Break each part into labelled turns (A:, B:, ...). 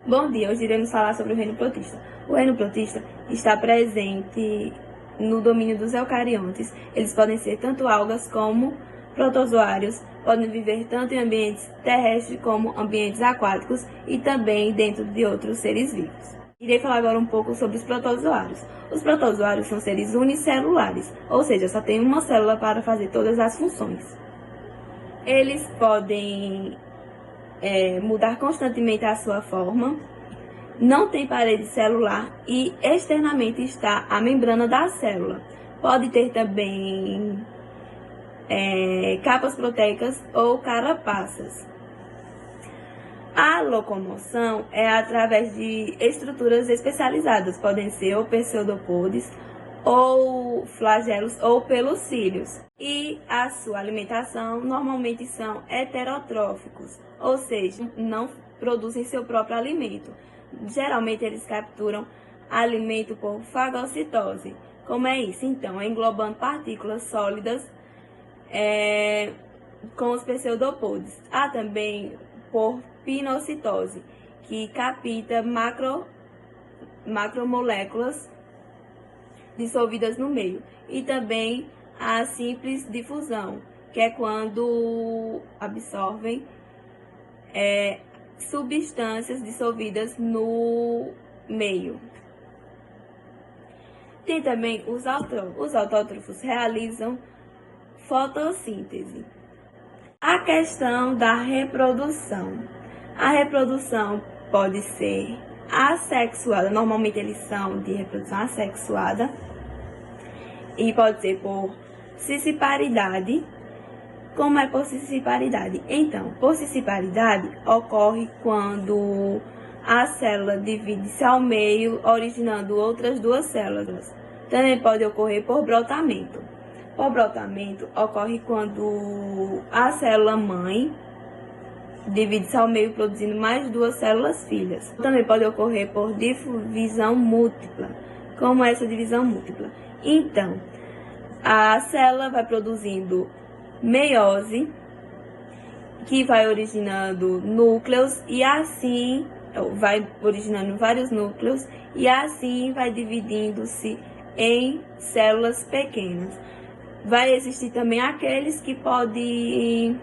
A: Bom dia, hoje iremos falar sobre o reino protista. O reino protista está presente no domínio dos eucariontes. Eles podem ser tanto algas como protozoários, podem viver tanto em ambientes terrestres como ambientes aquáticos e também dentro de outros seres vivos. Irei falar agora um pouco sobre os protozoários. Os protozoários são seres unicelulares, ou seja, só tem uma célula para fazer todas as funções. Eles podem mudar constantemente a sua forma, não tem parede celular e externamente está a membrana da célula. Pode ter também capas proteicas ou carapaças. A locomoção é através de estruturas especializadas, podem ser ou pseudopodes, ou flagelos ou pelocílios. E a sua alimentação normalmente são heterotróficos, ou seja, não produzem seu próprio alimento. Geralmente eles capturam alimento por fagocitose. Como é isso? Então, englobando partículas sólidas com os pseudopodes. Há também por pinocitose, que capta macromoléculas dissolvidas no meio, e também a simples difusão, que é quando absorvem substâncias dissolvidas no meio. Tem também os autótrofos. Os autótrofos realizam fotossíntese. A questão da reprodução. A reprodução pode ser assexuada, normalmente eles são de reprodução assexuada, e pode ser por cisparidade. Como é por cisparidade? Então, por cisparidade ocorre quando a célula divide-se ao meio, originando outras duas células. Também pode ocorrer por brotamento. Por brotamento ocorre quando a célula mãe divide-se ao meio, produzindo mais duas células filhas. Também pode ocorrer por divisão múltipla. Como é essa divisão múltipla? Então, a célula vai produzindo meiose, que vai originando núcleos, e assim vai originando vários núcleos, e assim vai dividindo-se em células pequenas. Vai existir também aqueles que podem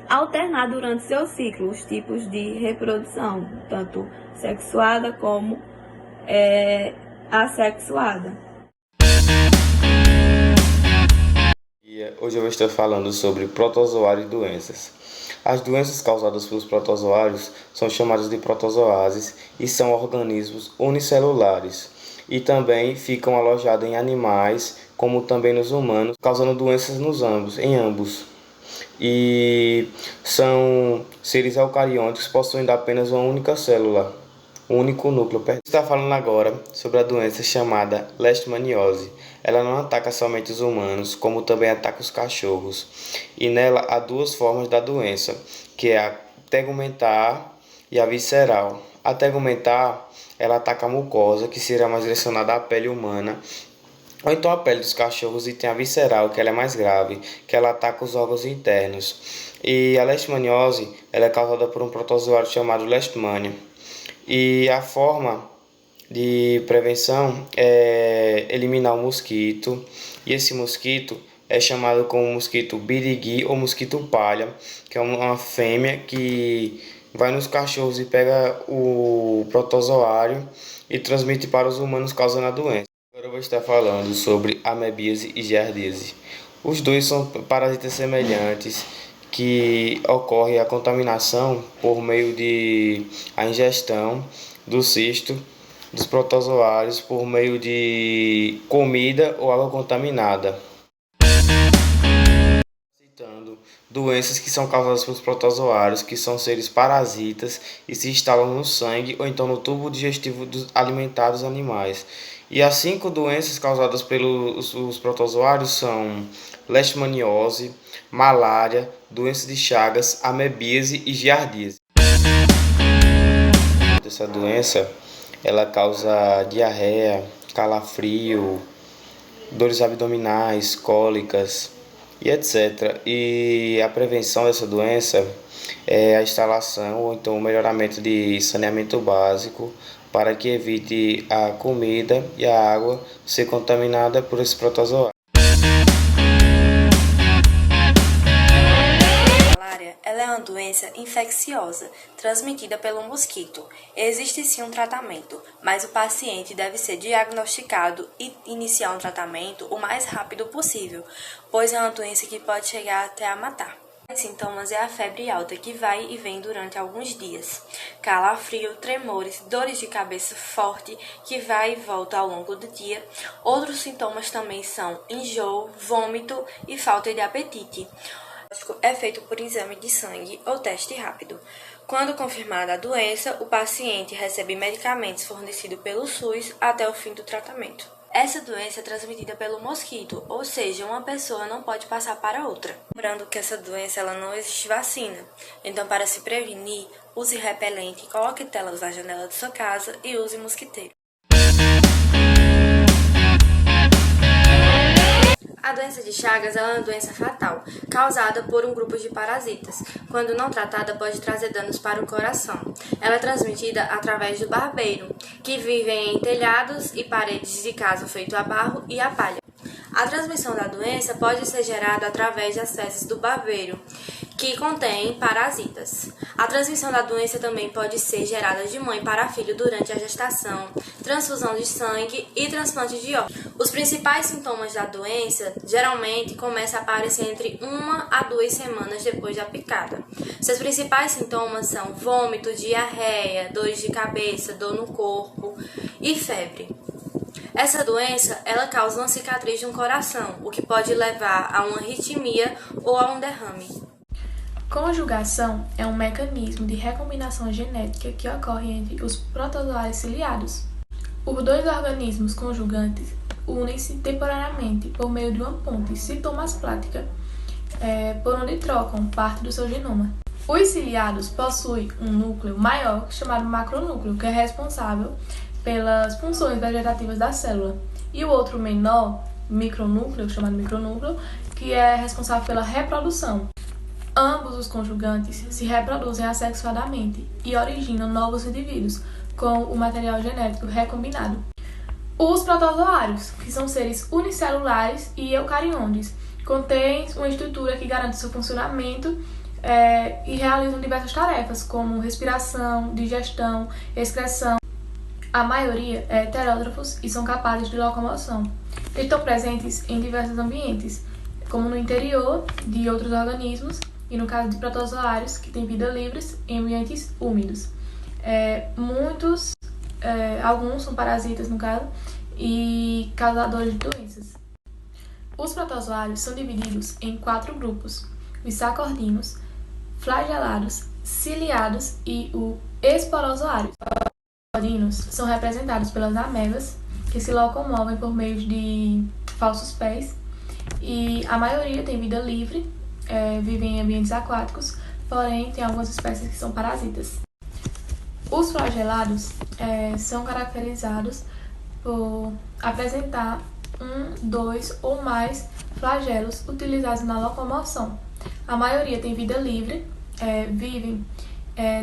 A: alternar durante seu ciclo os tipos de reprodução, tanto sexuada como assexuada.
B: Hoje eu vou estar falando sobre protozoário e doenças. As doenças causadas pelos protozoários são chamadas de protozoáses e são organismos unicelulares e também ficam alojados em animais, como também nos humanos, causando doenças em ambos. E são seres eucariontes possuindo apenas uma única célula, um único núcleo. Está falando agora sobre a doença chamada leishmaniose. Ela não ataca somente os humanos, como também ataca os cachorros. E nela há duas formas da doença, que é a tegumentar e a visceral. A tegumentar, ela ataca a mucosa, que será mais direcionada à pele humana, ou então a pele dos cachorros, e tem a visceral, que ela é mais grave, que ela ataca os órgãos internos. E a leishmaniose, ela é causada por um protozoário chamado Leishmania. E a forma de prevenção é eliminar o mosquito, e esse mosquito é chamado como mosquito birigui ou mosquito palha, que é uma fêmea que vai nos cachorros e pega o protozoário e transmite para os humanos, causando a doença. Agora eu vou estar falando sobre amebíase e giardíase. Os dois são parasitas semelhantes, que ocorre a contaminação por meio de a ingestão do cisto dos protozoários por meio de comida ou água contaminada. Citando doenças que são causadas pelos protozoários, que são seres parasitas e se instalam no sangue ou então no tubo digestivo alimentar dos animais. E as 5 doenças causadas pelos os protozoários são leishmaniose, malária, doença de Chagas, amebíase e giardíase. Essa doença ela causa diarreia, calafrio, dores abdominais, cólicas e etc. E a prevenção dessa doença a instalação ou então o melhoramento de saneamento básico para que evite a comida e a água ser contaminada por esse protozoário.
A: Ela é uma doença infecciosa, transmitida pelo mosquito. Existe sim um tratamento, mas o paciente deve ser diagnosticado e iniciar um tratamento o mais rápido possível, pois é uma doença que pode chegar até a matar. Os sintomas é a febre alta, que vai e vem durante alguns dias, calafrio, tremores, dores de cabeça forte, que vai e volta ao longo do dia. Outros sintomas também são enjoo, vômito e falta de apetite. O diagnóstico é feito por exame de sangue ou teste rápido. Quando confirmada a doença, o paciente recebe medicamentos fornecidos pelo SUS até o fim do tratamento. Essa doença é transmitida pelo mosquito, ou seja, uma pessoa não pode passar para outra. Lembrando que essa doença ela não existe vacina, então para se prevenir, use repelente, coloque telas na janela de sua casa e use mosquiteiro. A doença de Chagas é uma doença fatal, causada por um grupo de parasitas. Quando não tratada, pode trazer danos para o coração. Ela é transmitida através do barbeiro, que vivem em telhados e paredes de casa feito a barro e a palha. A transmissão da doença pode ser gerada através das fezes do barbeiro, que contém parasitas. A transmissão da doença também pode ser gerada de mãe para filho durante a gestação, transfusão de sangue e transplante de órgãos. Os principais sintomas da doença geralmente começam a aparecer entre 1 a 2 semanas depois da picada. Seus principais sintomas são vômito, diarreia, dores de cabeça, dor no corpo e febre. Essa doença, ela causa uma cicatriz no coração, o que pode levar a uma arritmia ou a um derrame.
C: Conjugação é um mecanismo de recombinação genética que ocorre entre os protozoários ciliados. Os dois organismos conjugantes unem-se temporariamente por meio de uma ponte citoplásmica, por onde trocam parte do seu genoma. Os ciliados possuem um núcleo maior chamado macronúcleo, que é responsável pelas funções vegetativas da célula, e o outro menor, micronúcleo, chamado micronúcleo, que é responsável pela reprodução. Ambos os conjugantes se reproduzem assexuadamente e originam novos indivíduos com o material genético recombinado. Os protozoários, que são seres unicelulares e eucariontes, contêm uma estrutura que garante seu funcionamento e realizam diversas tarefas, como respiração, digestão, excreção. A maioria é heterótrofos e são capazes de locomoção. Estão presentes em diversos ambientes, como no interior de outros organismos e no caso de protozoários, que têm vida livres em ambientes úmidos. Alguns são parasitas, no caso, e causadores de doenças. Os protozoários são divididos em 4 grupos: os sacordinos, flagelados, ciliados e os esporozoários. Os sacordinos são representados pelas amebas, que se locomovem por meio de falsos pés, e a maioria tem vida livre, vivem em ambientes aquáticos, porém tem algumas espécies que são parasitas. Os flagelados são caracterizados por apresentar 1, 2 ou mais flagelos utilizados na locomoção. A maioria tem vida livre, vivem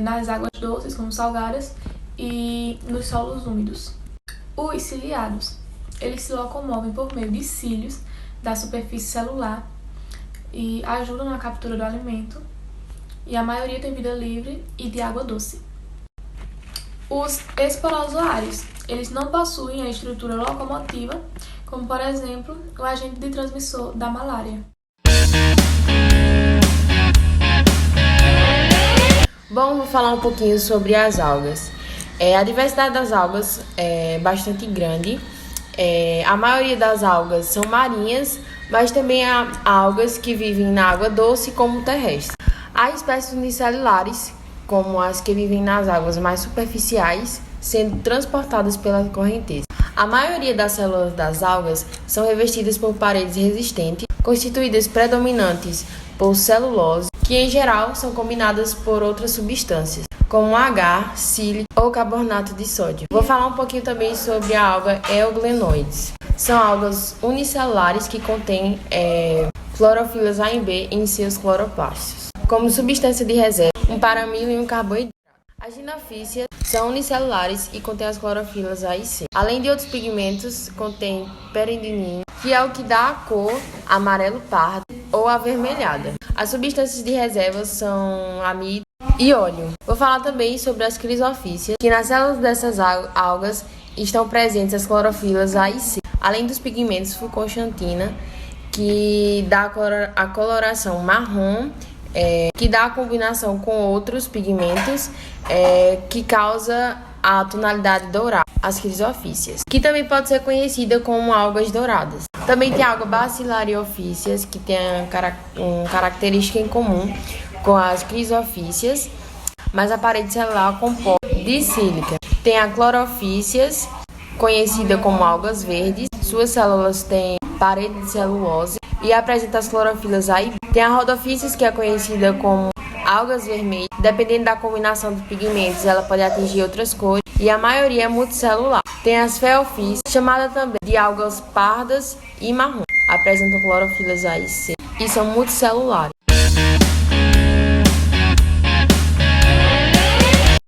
C: nas águas doces, como salgadas, e nos solos úmidos. Os ciliados, eles se locomovem por meio de cílios da superfície celular e ajudam na captura do alimento, e a maioria tem vida livre e de água doce. Os esporozoários, eles não possuem a estrutura locomotiva, como por exemplo o agente de transmissor da malária.
D: Bom, vou falar um pouquinho sobre as algas. A diversidade das algas é bastante grande. A maioria das algas são marinhas, mas também há algas que vivem na água doce como terrestre. Há espécies unicelulares, como as que vivem nas águas mais superficiais, sendo transportadas pela correnteza. A maioria das células das algas são revestidas por paredes resistentes, constituídas predominantes por celulose, que em geral são combinadas por outras substâncias, como agar, sílice ou carbonato de sódio. Vou falar um pouquinho também sobre a alga euglenoides. São algas unicelulares que contêm clorofilas A e B em seus cloroplastos. como substância de reserva, um paramilo e um carboidrato. As ginofícias são unicelulares e contêm as clorofilas A e C. Além de outros pigmentos, contém peridinina, que é o que dá a cor amarelo pardo ou avermelhada. As substâncias de reserva são amido e óleo. Vou falar também sobre as crisofícias, que nas células dessas algas estão presentes as clorofilas A e C, além dos pigmentos fucoxantina, que dá a coloração marrom, que dá a combinação com outros pigmentos, que causa a tonalidade dourada, as crisofícias, que também pode ser conhecida como algas douradas. Também tem a alga bacillariophyceas, que tem uma característica em comum com as crisofícias, mas a parede celular composta de sílica. Tem a clorofíceas, conhecida como algas verdes, suas células têm parede de celulose e apresenta as clorofilas A e B. Tem a rodophyceas, que é conhecida como algas vermelhas. Dependendo da combinação de pigmentos, ela pode atingir outras cores e a maioria é multicelular. Tem as feofíceas, chamada também de algas pardas e marrom. Apresentam clorofilas A e C e são multicelulares.